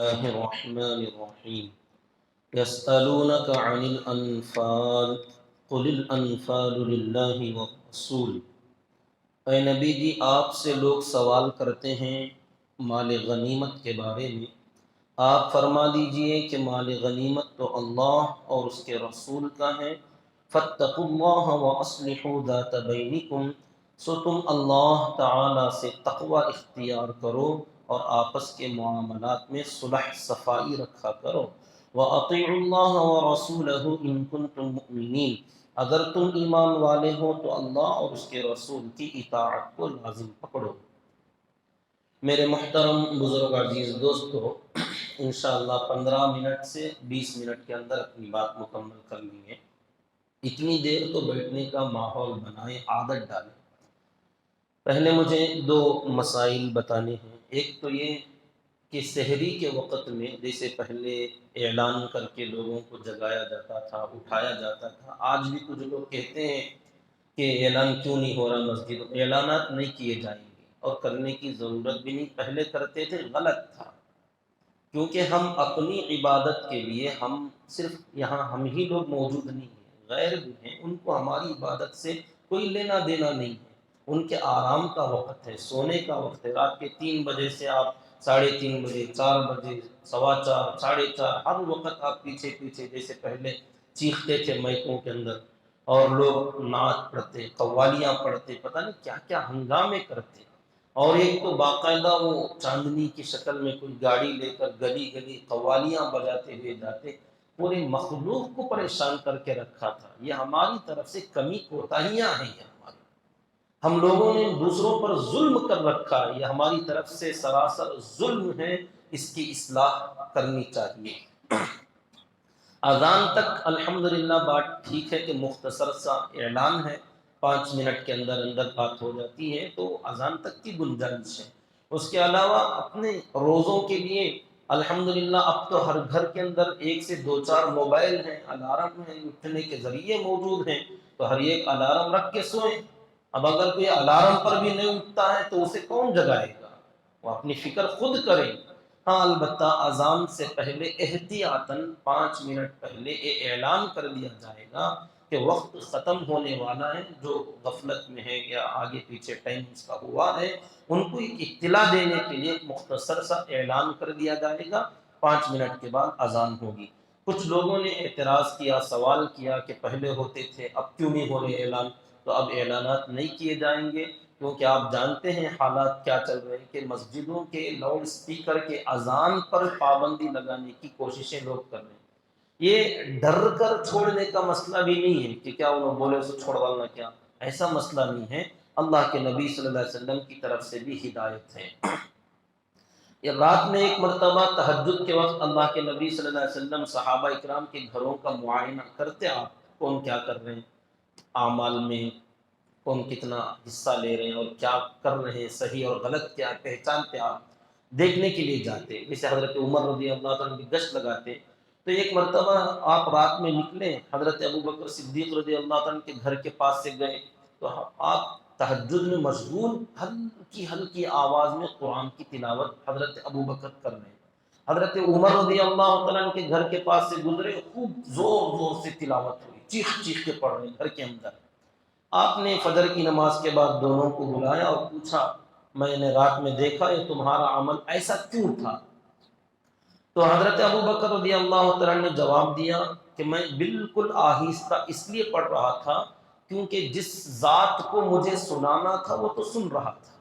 الله الرحمن الرحيم يسألونك عن الأنفال قل الأنفال لله والرسول۔ اے نبی جی، آپ سے لوگ سوال کرتے ہیں مال غنیمت کے بارے میں، آپ فرما دیجئے کہ مال غنیمت تو اللہ اور اس کے رسول کا ہے۔ فاتقوا اللہ واصلحوا ذات بینکم، سو تم اللہ تعالی سے تقوی اختیار کرو اور آپس کے معاملات میں صلح صفائی رکھا کرو۔ وَأَطِيعُوا اللَّهَ وَرَسُولَهُ إِن كُنتُم مُؤْمِنِينَ، اگر تم ایمان والے ہو تو اللہ اور اس کے رسول کی اطاعت کو لازم پکڑو۔ میرے محترم بزرگ عزیز دوستو، انشاءاللہ 15 منٹ سے 20 منٹ کے اندر اپنی بات مکمل کر لیں گے۔ اتنی دیر تو بیٹھنے کا ماحول بنائیں، عادت ڈالیں۔ پہلے مجھے دو مسائل بتانے ہیں۔ ایک تو یہ کہ سحری کے وقت میں جیسے پہلے اعلان کر کے لوگوں کو جگایا جاتا تھا، اٹھایا جاتا تھا، آج بھی کچھ لوگ کہتے ہیں کہ اعلان کیوں نہیں ہو رہا مسجد۔ اعلانات نہیں کیے جائیں گے اور کرنے کی ضرورت بھی نہیں، پہلے کرتے تھے، غلط تھا، کیونکہ ہم اپنی عبادت کے لیے ہم صرف یہاں ہم ہی لوگ موجود نہیں ہیں، غیر بھی ہیں، ان کو ہماری عبادت سے کوئی لینا دینا نہیں ہے۔ ان کے آرام کا وقت ہے، سونے کا وقت ہے۔ رات کے 3 بجے سے آپ 3:30 بجے، 4 بجے، 4:15، 4:30، ہر وقت آپ پیچھے پیچھے جیسے پہلے چیختے تھے مائکوں کے اندر، اور لوگ نعت پڑھتے، قوالیاں پڑھتے، پتہ نہیں کیا کیا ہنگامے کرتے۔ اور ایک تو باقاعدہ وہ چاندنی کی شکل میں کوئی گاڑی لے کر گلی گلی قوالیاں بجاتے ہوئے جاتے، پورے مخلوق کو پریشان کر کے رکھا تھا۔ یہ ہماری طرف سے کمی کوتاہیاں ہیں، یہ ہماری، ہم لوگوں نے دوسروں پر ظلم کر رکھا، یہ ہماری طرف سے سراسر ظلم ہے، اس کی اصلاح کرنی چاہیے۔ اذان تک الحمدللہ بات ٹھیک ہے کہ مختصر سا اعلان ہے، 5 منٹ کے اندر اندر بات ہو جاتی ہے، تو اذان تک کی گنجائش ہے۔ اس کے علاوہ اپنے روزوں کے لیے الحمدللہ اب تو ہر گھر کے اندر 1 سے 2-4 موبائل ہیں، الارم ہیں، اٹھنے کے ذریعے موجود ہیں، تو ہر ایک الارم رکھ کے سوئیں۔ اب اگر کوئی الارم پر بھی نہیں اٹھتا ہے تو اسے کون جگائے گا؟ وہ اپنی فکر خود کرے۔ ہاں، البتہ اذان سے پہلے احتیاطاً 5 منٹ پہلے یہ اعلان کر دیا جائے گا کہ وقت ختم ہونے والا ہے۔ جو غفلت میں ہے یا آگے پیچھے ٹائم اس کا ہوا ہے، ان کو ایک اطلاع دینے کے لیے ایک مختصر سا اعلان کر دیا جائے گا، 5 منٹ کے بعد اذان ہوگی۔ کچھ لوگوں نے اعتراض کیا، سوال کیا کہ پہلے ہوتے تھے، اب کیوں نہیں ہو رہے اعلان؟ تو اب اعلانات نہیں کیے جائیں گے، کیونکہ آپ جانتے ہیں حالات کیا چل رہے ہیں کہ مسجدوں کے لاؤڈ سپیکر کے اذان پر پابندی لگانے کی کوششیں لوگ کر رہے ہیں۔ یہ ڈر کر چھوڑنے کا مسئلہ بھی نہیں ہے کہ کیا انہوں بولے سے چھوڑ ڈالنا، کیا ایسا مسئلہ نہیں ہے۔ اللہ کے نبی صلی اللہ علیہ وسلم کی طرف سے بھی ہدایت ہے۔ یہ رات میں ایک مرتبہ تہجد کے وقت اللہ کے نبی صلی اللہ علیہ وسلم صحابہ اکرام کے گھروں کا معائنہ کرتے، آپ کون کیا کر رہے ہیں اعمال میں، کون کتنا حصہ لے رہے ہیں اور کیا کر رہے ہیں، صحیح اور غلط کیا پہچانتے، آپ دیکھنے کے لیے جاتے۔ جیسے حضرت عمر رضی اللہ عنہ کی گشت لگاتے، تو ایک مرتبہ آپ رات میں نکلے، حضرت ابوبکر صدیق رضی اللہ عنہ کے گھر کے پاس سے گئے، تو آپ تہجد میں مشغول ہلکی ہلکی آواز میں قرآن کی تلاوت حضرت ابوبکر کر رہے ہیں۔ حضرت عمر رضی اللہ عنہ کے گھر کے پاس سے گزرے، خوب زور زور سے تلاوت ہوئی، چیخ چیخ کے پڑھ رہے ہیں گھر کے اندر۔ آپ نے فجر کی نماز کے بعد دونوں کو بلایا اور پوچھا، میں نے رات میں دیکھا یہ تمہارا عمل ایسا کیوں تھا؟ تو حضرت ابوبکر رضی اللہ عنہ نے جواب دیا کہ میں بالکل آہستہ اس لیے پڑھ رہا تھا کیونکہ جس ذات کو مجھے سنانا تھا وہ تو سن رہا تھا،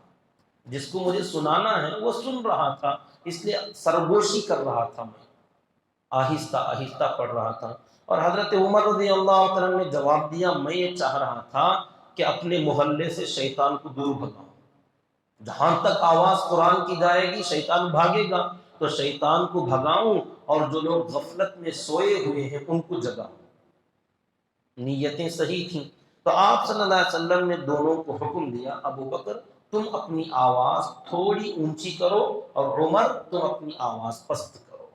جس کو مجھے سنانا ہے وہ سن رہا تھا، اس لیے سرگوشی کر رہا تھا، میں آہستہ آہستہ پڑھ رہا تھا۔ اور حضرت عمر رضی اللہ عنہ نے جواب دیا، میں یہ چاہ رہا تھا کہ اپنے محلے سے شیطان کو دور بھگاؤں، جہاں تک آواز قرآن کی جائے گی شیطان بھاگے گا، تو شیطان کو بھگاؤں اور جو لوگ غفلت میں سوئے ہوئے ہیں ان کو جگاؤں۔ نیتیں صحیح تھیں، تو آپ صلی اللہ علیہ وسلم نے دونوں کو حکم دیا، ابو بکر تم اپنی آواز تھوڑی اونچی کرو اور عمر تم اپنی آواز پست کرو،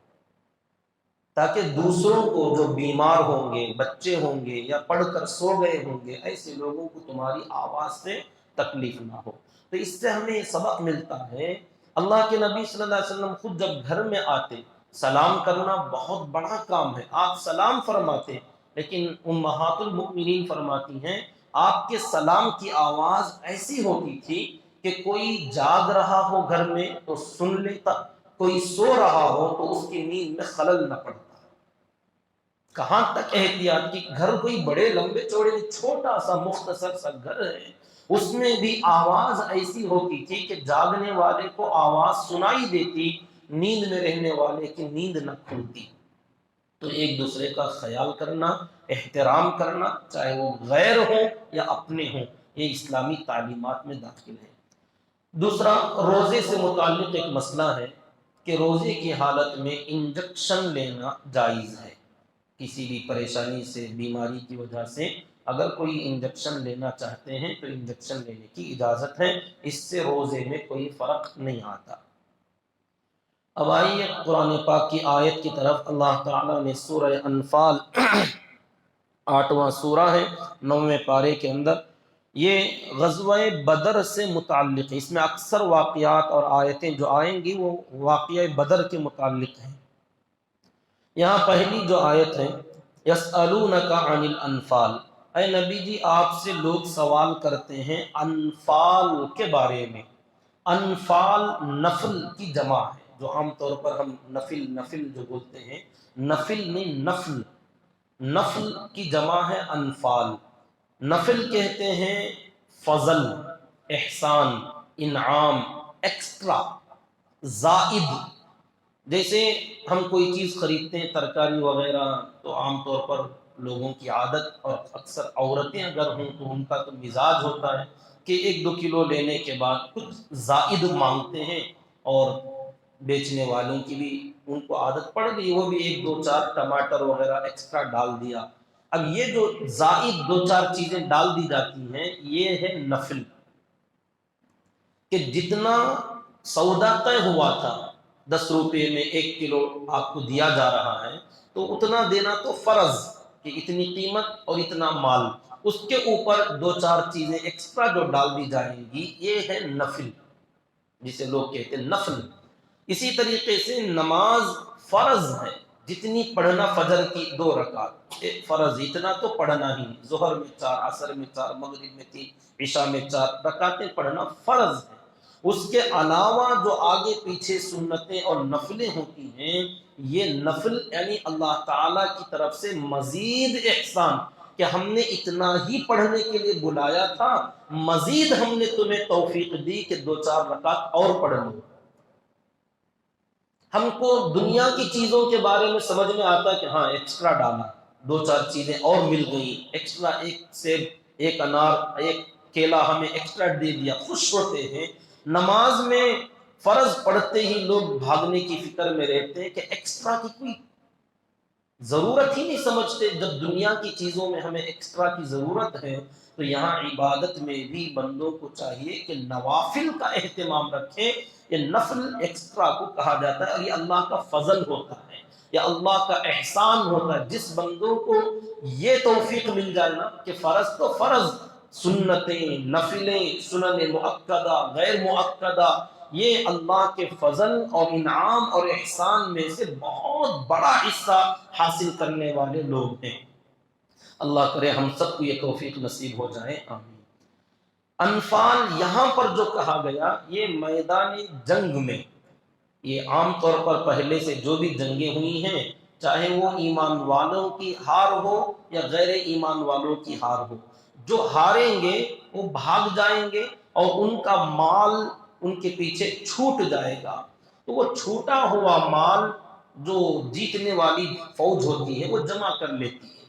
تاکہ دوسروں کو جو بیمار ہوں گے، بچے ہوں گے یا پڑھ کر سو گئے ہوں گے، ایسے لوگوں کو تمہاری آواز سے تکلیف نہ ہو۔ تو اس سے ہمیں سبق ملتا ہے، اللہ کے نبی صلی اللہ علیہ وسلم خود جب گھر میں آتے سلام کرنا بہت بڑا کام ہے، آپ سلام فرماتے، لیکن امہات المؤمنین فرماتی ہیں آپ کے سلام کی آواز ایسی ہوتی تھی کہ کوئی جاگ رہا ہو گھر میں تو سن لیتا، کوئی سو رہا ہو تو اس کی نیند میں خلل نہ پڑتا۔ کہاں تک احتیاط کی، گھر کوئی بڑے لمبے چوڑے نہیں، چھوٹا سا مختصر سا گھر ہے، اس میں بھی آواز ایسی ہوتی تھی کہ جاگنے والے کو آواز سنائی دیتی، نیند میں رہنے والے کی نیند نہ کھلتی۔ تو ایک دوسرے کا خیال کرنا، احترام کرنا، چاہے وہ غیر ہوں یا اپنے ہوں، یہ اسلامی تعلیمات میں داخل ہے۔ دوسرا، روزے سے متعلق ایک مسئلہ ہے کہ روزے کی حالت میں انجیکشن لینا جائز ہے۔ کسی بھی پریشانی سے، بیماری کی وجہ سے اگر کوئی انجیکشن لینا چاہتے ہیں تو انجیکشن لینے کی اجازت ہے، اس سے روزے میں کوئی فرق نہیں آتا۔ اب آئیے قرآن پاک کی آیت کی طرف۔ اللہ تعالیٰ نے سورہ انفال 8واں سورہ ہے، 9ویں پارے کے اندر یہ غزوہ بدر سے متعلق ہے، اس میں اکثر واقعات اور آیتیں جو آئیں گی وہ واقعہ بدر کے متعلق ہیں۔ یہاں پہلی جو آیت ہے، یسألونک عن الانفال، اے نبی جی آپ سے لوگ سوال کرتے ہیں انفال کے بارے میں۔ انفال نفل کی جمع ہے، جو عام طور پر ہم نفل جو بولتے ہیں، نفل نہیں نفل، نفل کی جمع ہے انفال۔ نفل کہتے ہیں فضل، احسان، انعام، ایکسٹرا، زائد۔ جیسے ہم کوئی چیز خریدتے ہیں ترکاری وغیرہ تو عام طور پر لوگوں کی عادت، اور اکثر عورتیں اگر ہوں تو ان کا تو مزاج ہوتا ہے کہ 1-2 کلو لینے کے بعد کچھ زائد مانگتے ہیں، اور بیچنے والوں کی بھی ان کو عادت پڑ گئی، وہ بھی 1-2-4 ٹماٹر وغیرہ ایکسٹرا ڈال دیا۔ اب یہ جو زائد 2-4 چیزیں ڈال دی جاتی ہیں یہ ہے نفل، کہ جتنا سودا طے ہوا تھا 10 روپے میں 1 کلو آپ کو دیا جا رہا ہے تو اتنا دینا تو فرض، کہ اتنی قیمت اور اتنا مال، اس کے اوپر 2-4 چیزیں ایکسٹرا جو ڈال دی جائیں گی یہ ہے نفل، جسے لوگ کہتے ہیں نفل۔ اسی طریقے سے نماز فرض ہے، جتنی پڑھنا، فجر کی 2 رکعت فرض، اتنا تو پڑھنا ہی، ظہر میں 4، عصر میں 4، مغرب میں 3، عشاء میں 4 رکعتیں پڑھنا فرض ہے۔ اس کے علاوہ جو آگے پیچھے سنتیں اور نفلیں ہوتی ہیں، یہ نفل یعنی اللہ تعالیٰ کی طرف سے مزید احسان، کہ ہم نے اتنا ہی پڑھنے کے لیے بلایا تھا، مزید ہم نے تمہیں توفیق دی کہ 2-4 رکعت اور پڑھ لو۔ ہم کو دنیا کی چیزوں کے بارے میں سمجھ میں آتا ہے کہ ہاں ایکسٹرا ڈالا، 2-4 چیزیں اور مل گئیں، ایکسٹرا 1 سیب، 1 انار، 1 کیلا ہمیں ایکسٹرا دے دیا، خوش ہوتے ہیں۔ نماز میں فرض پڑھتے ہی لوگ بھاگنے کی فکر میں رہتے ہیں کہ ایکسٹرا کی کوئی ضرورت ہی نہیں سمجھتے، جب دنیا کی چیزوں میں ہمیں ایکسٹرا کی ضرورت ہے تو یہاں عبادت میں بھی بندوں کو چاہیے کہ نوافل کا اہتمام رکھیں۔ یہ نفل ایکسٹرا کو کہا جاتا ہے، اور یہ اللہ کا فضل ہوتا ہے، یا اللہ کا احسان ہوتا ہے۔ جس بندوں کو یہ توفیق مل جائے نا کہ فرض تو فرض، سنتیں، نفلیں، سنن مؤکدہ، غیر مؤکدہ، یہ اللہ کے فضل اور انعام اور احسان میں سے بہت بڑا حصہ حاصل کرنے والے لوگ ہیں۔ اللہ کرے ہم سب کو یہ توفیق نصیب ہو جائے، آمین۔ انفال یہاں پر جو کہا گیا یہ میدان جنگ میں، یہ عام طور پر پہلے سے جو بھی جنگیں ہوئی ہیں، چاہے وہ ایمان والوں کی ہار ہو یا غیر ایمان والوں کی ہار ہو، جو ہاریں گے وہ بھاگ جائیں گے اور ان کا مال ان کے پیچھے چھوٹ جائے گا، تو وہ چھوٹا ہوا مال جو جیتنے والی فوج ہوتی ہے وہ جمع کر لیتی ہے،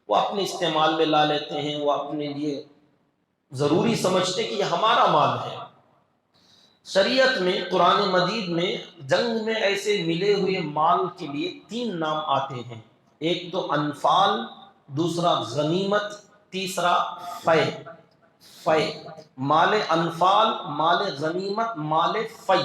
وہ اپنے استعمال میں لا لیتے ہیں، وہ اپنے لیے ضروری سمجھتے کہ یہ ہمارا مال ہے۔ شریعت میں، قرآن مجید میں جنگ میں ایسے ملے ہوئے مال کے لیے 3 نام آتے ہیں، ایک تو انفال، دوسرا غنیمت، تیسرا فے۔ فے، مال انفال، مال غنیمت، مال فے۔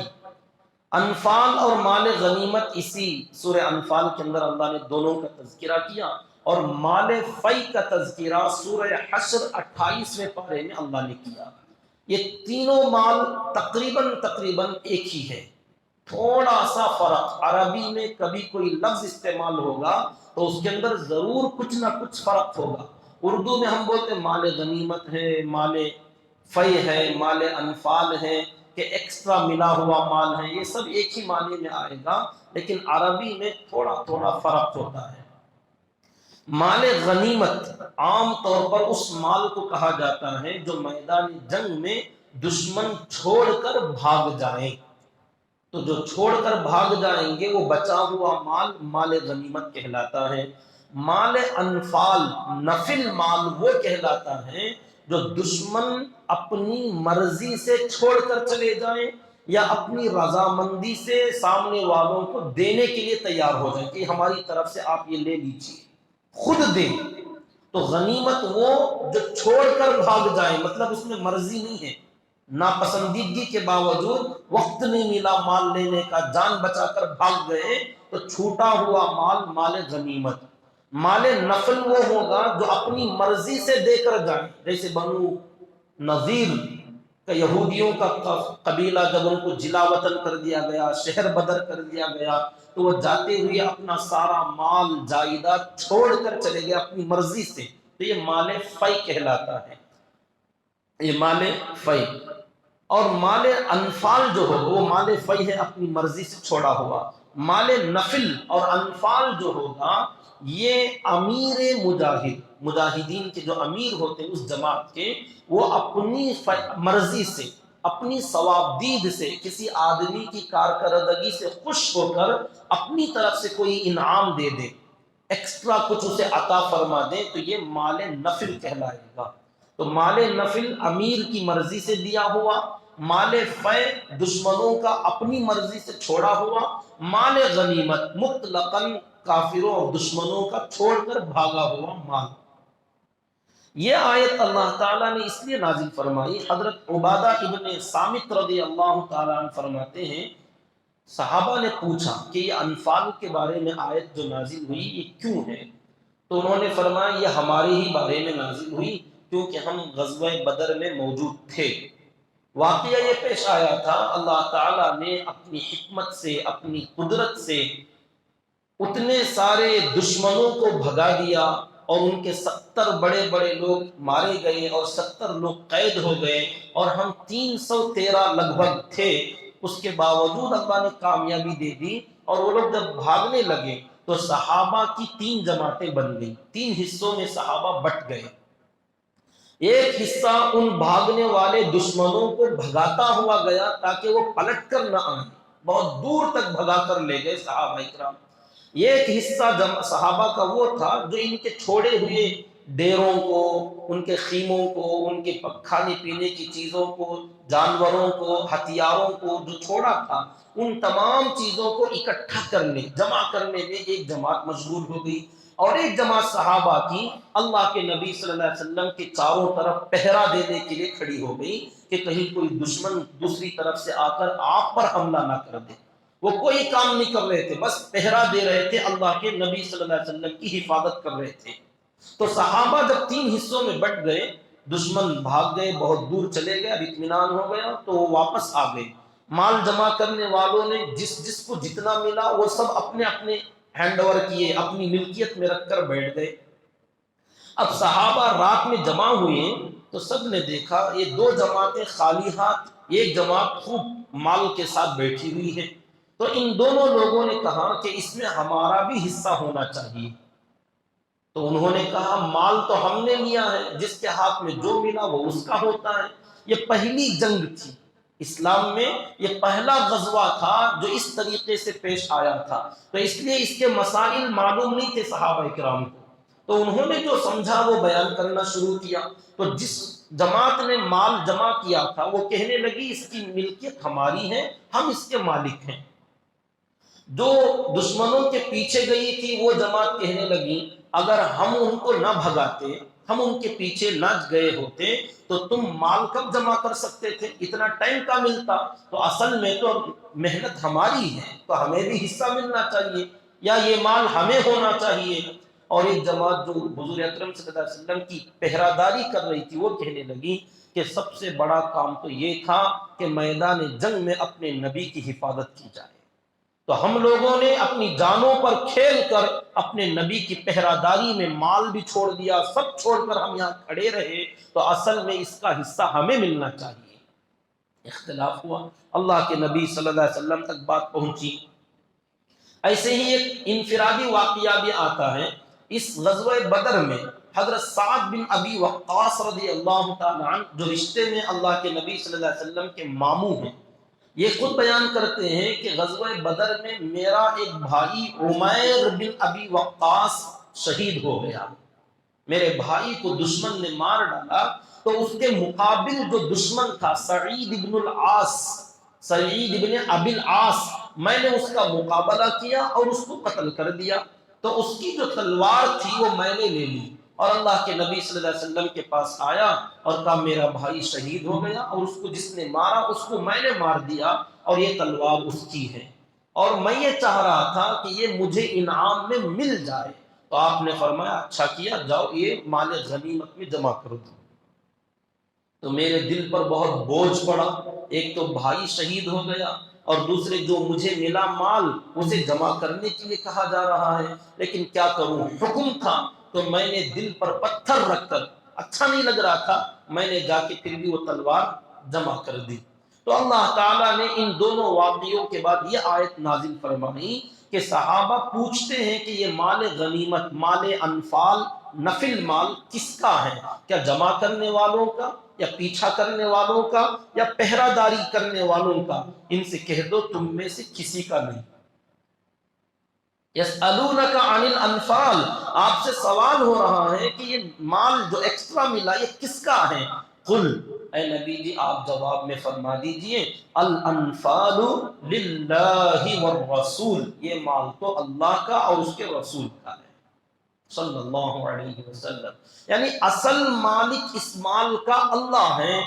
انفال اور مال غنیمت اسی سورہ انفال کے اندر اللہ نے دونوں کا تذکرہ کیا، اور مال فے کا تذکرہ سورہ حشر 28ویں پارے میں اللہ نے کیا۔ یہ تینوں مال تقریباً ایک ہی ہے، تھوڑا سا فرق، عربی میں کبھی کوئی لفظ استعمال ہوگا تو اس کے اندر ضرور کچھ نہ کچھ فرق ہوگا۔ اردو میں ہم بولتے ہیں مال غنیمت ہے، مال فی ہے، مال انفال ہے، کہ ایکسٹرا ملا ہوا مال ہے، یہ سب ایک ہی معنی میں آئے گا، لیکن عربی میں تھوڑا تھوڑا فرق ہوتا ہے۔ مال غنیمت عام طور پر اس مال کو کہا جاتا ہے جو میدان جنگ میں دشمن چھوڑ کر بھاگ جائیں، تو جو چھوڑ کر بھاگ جائیں گے وہ بچا ہوا مال مال غنیمت کہلاتا ہے۔ مال انفال نفل مال وہ کہلاتا ہے جو دشمن اپنی مرضی سے چھوڑ کر چلے جائیں یا اپنی رضامندی سے سامنے والوں کو دینے کے لیے تیار ہو جائیں کہ ہماری طرف سے آپ یہ لے لیجیے، خود دیں۔ تو غنیمت وہ جو چھوڑ کر بھاگ جائیں، مطلب اس میں مرضی نہیں ہے، ناپسندیدگی کے باوجود وقت نہیں ملا مال لینے کا، جان بچا کر بھاگ گئے، تو چھوٹا ہوا مال مال غنیمت۔ مال نفل وہ ہوگا جو اپنی مرضی سے دے کر جائیں، جیسے بنو نذیر کا یہودیوں کا قبیلہ جب ان کو جلا وطن کر دیا گیا، شہر بدر کر دیا گیا، تو وہ جاتے ہوئے اپنا سارا مال جائیداد چھوڑ کر چلے گئے اپنی مرضی سے، تو یہ مال فی کہلاتا ہے، یہ مال فی۔ اور مال انفال جو ہو وہ مال فی ہے، اپنی مرضی سے چھوڑا ہوا۔ مال نفل اور انفال جو ہوگا یہ امیر مجاہد، مجاہدین کے جو امیر ہوتے ہیں اس جماعت کے، وہ اپنی مرضی سے، اپنی ثوابدید سے، کسی آدمی کی کارکردگی سے خوش ہو کر اپنی طرف سے کوئی انعام دے دے، ایکسٹرا کچھ اسے عطا فرما دے، تو یہ مال نفل کہلائے گا۔ تو مال نفل امیر کی مرضی سے دیا ہوا، مال فی دشمنوں کا اپنی مرضی سے چھوڑا ہوا، مال غنیمت مطلقاً کافروں اور دشمنوں کا چھوڑ کر بھاگا ہوا مال۔ یہ آیت اللہ تعالیٰ نے اس لیے نازل فرمائی، حضرت عبادہ ابن صامت رضی اللہ تعالیٰ عنہ فرماتے ہیں صحابہ نے پوچھا کہ یہ انفال کے بارے میں آیت جو نازل ہوئی یہ کیوں ہے؟ تو انہوں نے فرمایا یہ ہمارے ہی بارے میں نازل ہوئی کیونکہ ہم غزوہ بدر میں موجود تھے۔ واقعہ یہ پیش آیا تھا، اللہ تعالیٰ نے اپنی حکمت سے، اپنی قدرت سے اتنے سارے دشمنوں کو بھگا دیا، اور ان کے 70 بڑے بڑے لوگ مارے گئے اور 70 لوگ قید ہو گئے، اور ہم 313 لگ بھگ تھے، اس کے باوجود اللہ نے کامیابی دے دی، اور وہ لوگ جب بھاگنے لگے تو صحابہ کی 3 جماعتیں بن گئی، 3 حصوں میں صحابہ بٹ گئے۔ ایک حصہ ان بھاگنے والے دشمنوں کو بھگاتا ہوا گیا تاکہ وہ پلٹ کر نہ آئیں، بہت دور تک بھگا کر لے گئے صحابہ اکرام۔ ایک حصہ صحابہ کا وہ تھا جو ان کے چھوڑے ہوئے ڈیروں کو، ان کے خیموں کو، ان کے کھانے پینے کی چیزوں کو، جانوروں کو، ہتھیاروں کو جو چھوڑا تھا، ان تمام چیزوں کو اکٹھا کرنے، جمع کرنے میں ایک جماعت مشغول ہو گئی، اور ایک جماعت صحابہ کی اللہ کے نبی صلی اللہ علیہ وسلم کے چاروں طرف پہرا دینے کے لیے کھڑی ہو گئی کہ کہیں کوئی دشمن دوسری طرف سے آ کر آپ پر حملہ نہ کر دے۔ وہ کوئی کام نہیں کر رہے تھے، بس پہرا دے رہے تھے، اللہ کے نبی صلی اللہ علیہ وسلم کی حفاظت کر رہے تھے۔ تو صحابہ جب 3 حصوں میں بٹ گئے، دشمن بھاگ گئے، بہت دور چلے گئے، اب اطمینان ہو گیا تو وہ واپس آ گئے۔ مال جمع کرنے والوں نے جس کو جتنا ملا وہ سب اپنے اپنے ہینڈ اوور کیے، اپنی ملکیت میں رکھ کر بیٹھ گئے۔ اب صحابہ رات میں جمع ہوئے تو سب نے دیکھا یہ 2 جماعتیں خالی ہاتھ، ایک جماعت خوب مال کے ساتھ بیٹھی ہوئی ہے، تو ان دونوں لوگوں نے کہا کہ اس میں ہمارا بھی حصہ ہونا چاہیے۔ تو انہوں نے کہا مال تو ہم نے لیا ہے، جس کے ہاتھ میں جو ملا وہ اس کا ہوتا ہے۔ یہ پہلی جنگ تھی اسلام میں، یہ پہلا غزوہ تھا جو اس طریقے سے پیش آیا تھا، تو اس لیے اس کے مسائل معلوم نہیں تھے صحابہ کرام کو، تو انہوں نے جو سمجھا وہ بیان کرنا شروع کیا۔ تو جس جماعت نے مال جمع کیا تھا وہ کہنے لگی اس کی ملکیت ہماری ہے، ہم اس کے مالک ہیں۔ جو دشمنوں کے پیچھے گئی تھی وہ جماعت کہنے لگی اگر ہم ان کو نہ بھگاتے، ہم ان کے پیچھے نہ گئے ہوتے تو تم مال کب جمع کر سکتے تھے، اتنا ٹائم کا ملتا، تو اصل میں تو محنت ہماری ہے تو ہمیں بھی حصہ ملنا چاہیے، یا یہ مال ہمیں ہونا چاہیے۔ اور ایک جماعت جو حضور اکرم صلی اللہ علیہ وسلم کی پہراداری کر رہی تھی وہ کہنے لگی کہ سب سے بڑا کام تو یہ تھا کہ میدان جنگ میں اپنے نبی کی حفاظت کی جائے، تو ہم لوگوں نے اپنی جانوں پر کھیل کر اپنے نبی کی پہراداری میں مال بھی چھوڑ دیا، سب چھوڑ کر ہم یہاں کھڑے رہے، تو اصل میں اس کا حصہ ہمیں ملنا چاہیے۔ اختلاف ہوا، اللہ کے نبی صلی اللہ علیہ وسلم تک بات پہنچی۔ ایسے ہی ایک انفرادی واقعہ بھی آتا ہے، اس غزوہ بدر میں حضرت سعد بن ابی وقاص رضی اللہ تعالی عنہ جو رشتے میں اللہ کے نبی صلی اللہ علیہ وسلم کے ماموں ہیں، یہ خود بیان کرتے ہیں کہ غزوہ بدر میں میرا ایک بھائی عمیر بن ابی وقاص شہید ہو گیا، میرے بھائی کو دشمن نے مار ڈالا، تو اس کے مقابل جو دشمن تھا سعید بن العاص، سعید بن ابی العاص، میں نے اس کا مقابلہ کیا اور اس کو قتل کر دیا، تو اس کی جو تلوار تھی وہ میں نے لے لی اور اللہ کے نبی صلی اللہ علیہ وسلم کے پاس آیا اور کہا میرا بھائی شہید ہو گیا اور اس کو جس نے مارا اس کو میں نے مار دیا اور یہ تلوار اس کی ہے، اور میں یہ چاہ رہا تھا کہ یہ مجھے انعام میں مل جائے، تو آپ نے فرمایا اچھا کیا، جاؤ یہ مال غنیمت میں جمع کر دو۔ تو میرے دل پر بہت بوجھ پڑا، ایک تو بھائی شہید ہو گیا اور دوسرے جو مجھے ملا مال اسے جمع کرنے کے لیے کہا جا رہا ہے، لیکن کیا کروں، حکم تھا، تو میں نے دل پر پتھر رکھ کر، اچھا نہیں لگ رہا تھا، میں نے جا کے پھر بھی وہ تلوار جمع کر دی۔ تو اللہ تعالیٰ نے ان دونوں واقعوں کے بعد یہ آیت نازل فرمائی کہ صحابہ پوچھتے ہیں کہ یہ مال غنیمت، مال انفال، نفل مال کس کا ہے؟ کیا جمع کرنے والوں کا یا پیچھا کرنے والوں کا یا پہرہ داری کرنے والوں کا؟ ان سے کہہ دو تم میں سے کسی کا نہیں۔ یسألونک عن الانفال، آپ سے سوال ہو رہا ہے کہ یہ مال جو ایکسٹرا ملا یہ کس کا ہے؟ قل، اے نبی جی آپ جواب میں فرما دیجئے الانفال للہ والرسول، یہ مال تو اللہ کا اور اس کے رسول کا ہے صلی اللہ علیہ وسلم، یعنی اصل مالک اس مال کا اللہ ہے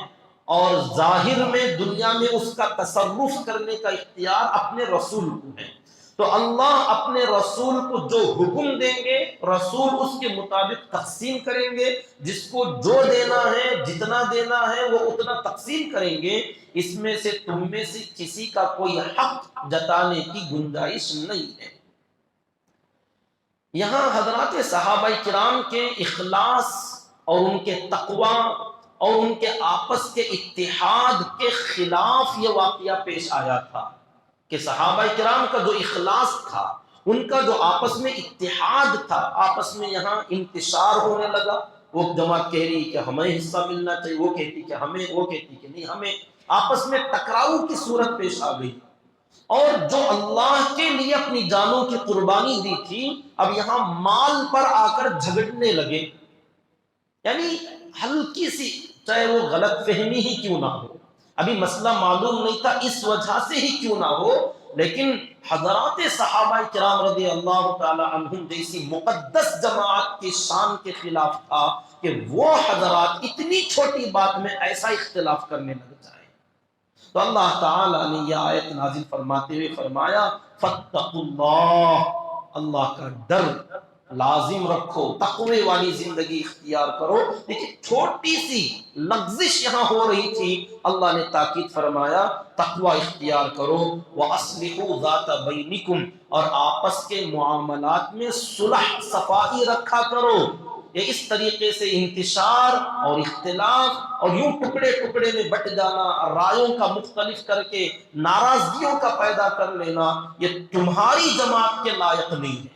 اور ظاہر میں دنیا میں اس کا تصرف کرنے کا اختیار اپنے رسول کو ہے۔ تو اللہ اپنے رسول کو جو حکم دیں گے رسول اس کے مطابق تقسیم کریں گے، جس کو جو دینا ہے جتنا دینا ہے وہ اتنا تقسیم کریں گے، اس میں سے تم میں سے کسی کا کوئی حق جتانے کی گنجائش نہیں ہے۔ یہاں حضرات صحابہ کرام کے اخلاص اور ان کے تقوی اور ان کے آپس کے اتحاد کے خلاف یہ واقعہ پیش آیا تھا کہ صحابہ کرام کا جو اخلاص تھا، ان کا جو آپس میں اتحاد تھا، آپس میں یہاں انتشار ہونے لگا، وہ جماعت کہہ رہی کہ ہمیں حصہ ملنا چاہیے، وہ کہتی کہ ہمیں، وہ کہتی کہ نہیں ہمیں، آپس میں ٹکراؤ کی صورت پیش آ گئی، اور جو اللہ کے لیے اپنی جانوں کی قربانی دی تھی اب یہاں مال پر آ کر جھگڑنے لگے، یعنی ہلکی سی چاہے وہ غلط فہمی ہی کیوں نہ ہو، ابھی مسئلہ معلوم نہیں تھا اس وجہ سے ہی کیوں نہ ہو، لیکن حضرات صحابہ کرام رضی اللہ تعالی عنہم جیسی مقدس جماعت کی شان کے خلاف تھا کہ وہ حضرات اتنی چھوٹی بات میں ایسا اختلاف کرنے لگ جائیں۔ تو اللہ تعالیٰ نے یہ آیت نازل فرماتے ہوئے فرمایا فاتقوا اللہ، اللہ کا ڈر لازم رکھو، تقوی والی زندگی اختیار کرو۔ دیکھیں چھوٹی سی لغزش یہاں ہو رہی تھی، اللہ نے تاکید فرمایا تقوی اختیار کرو، وَأَصْلِحُوا ذَاتَ بَيْنِكُمْ، اور آپس کے معاملات میں صلح صفائی رکھا کرو۔ یہ اس طریقے سے انتشار اور اختلاف اور یوں ٹکڑے ٹکڑے میں بٹ جانا، رائوں کا مختلف کر کے ناراضگیوں کا پیدا کر لینا، یہ تمہاری جماعت کے لائق نہیں ہے۔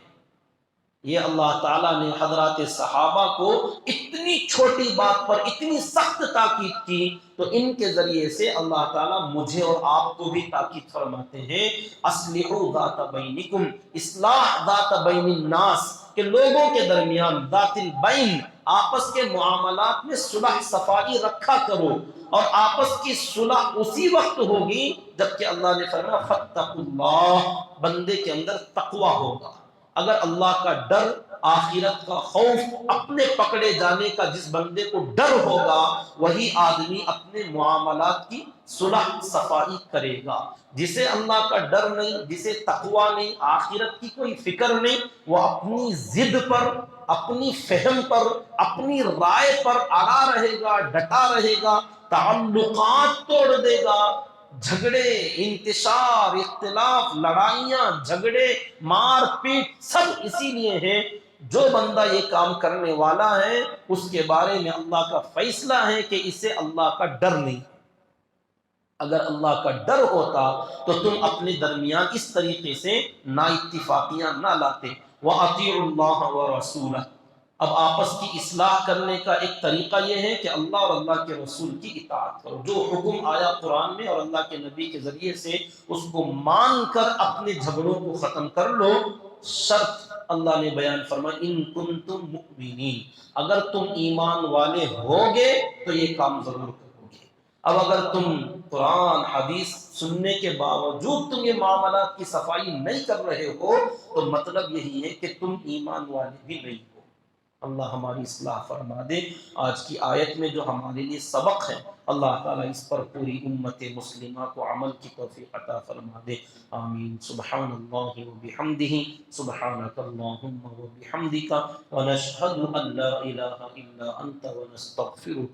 یہ اللہ تعالیٰ نے حضرات صحابہ کو اتنی چھوٹی بات پر اتنی سخت تاکید کی، تو ان کے ذریعے سے اللہ تعالیٰ مجھے اور آپ کو بھی تاکید فرماتے ہیں اصلحوا ذات بینکم، اصلاح ذات بین الناس، کہ لوگوں کے درمیان ذات البین، آپس کے معاملات میں صلح صفائی رکھا کرو، اور آپس کی صلح اسی وقت ہوگی جبکہ اللہ نے فرمایا فاتقوا اللہ، بندے کے اندر تقوی ہوگا۔ اگر اللہ کا ڈر آخرت کا خوف، اپنے پکڑے جانے کا جس بندے کو ڈر ہوگا وہی آدمی اپنے معاملات کی صلح صفائی کرے گا۔ جسے اللہ کا ڈر نہیں، جسے تقوی نہیں، آخرت کی کوئی فکر نہیں، وہ اپنی ضد پر، اپنی فہم پر، اپنی رائے پر اڑا رہے گا، ڈٹا رہے گا، تعلقات توڑ دے گا، جھگڑے، انتشار، اختلاف، لڑائیاں، جھگڑے، مار پیٹ سب اسی لیے ہیں۔ جو بندہ یہ کام کرنے والا ہے اس کے بارے میں اللہ کا فیصلہ ہے کہ اسے اللہ کا ڈر نہیں۔ اگر اللہ کا ڈر ہوتا تو تم اپنے درمیان اس طریقے سے نا اتفاقیاں نہ لاتے۔ وَأَطِيعُوا اللَّهَ وَرَسُولَهُ۔ اب آپس کی اصلاح کرنے کا ایک طریقہ یہ ہے کہ اللہ اور اللہ کے رسول کی اطاعت کرو۔ جو حکم آیا قرآن میں اور اللہ کے نبی کے ذریعے سے اس کو مان کر اپنے جھگڑوں کو ختم کر لو۔ شرط اللہ نے بیان فرمایا ان کنتم مؤمنین، اگر تم ایمان والے ہوگے تو یہ کام ضرور کرو گے۔ اب اگر تم قرآن حدیث سننے کے باوجود تم یہ معاملات کی صفائی نہیں کر رہے ہو تو مطلب یہی ہے کہ تم ایمان والے بھی نہیں ہو۔ اللہ ہماری اصلاح فرما دے۔ آج کی آیت میں جو ہمارے لیے سبق ہے اللہ تعالیٰ اس پر پوری امت مسلمہ کو عمل کی توفیق عطا فرما دے۔ آمین۔ سبحان اللہ وبحمدہ، سبحانک اللہم وبحمدک، ونشہد ان لا الہ الا انت ونستغفرک۔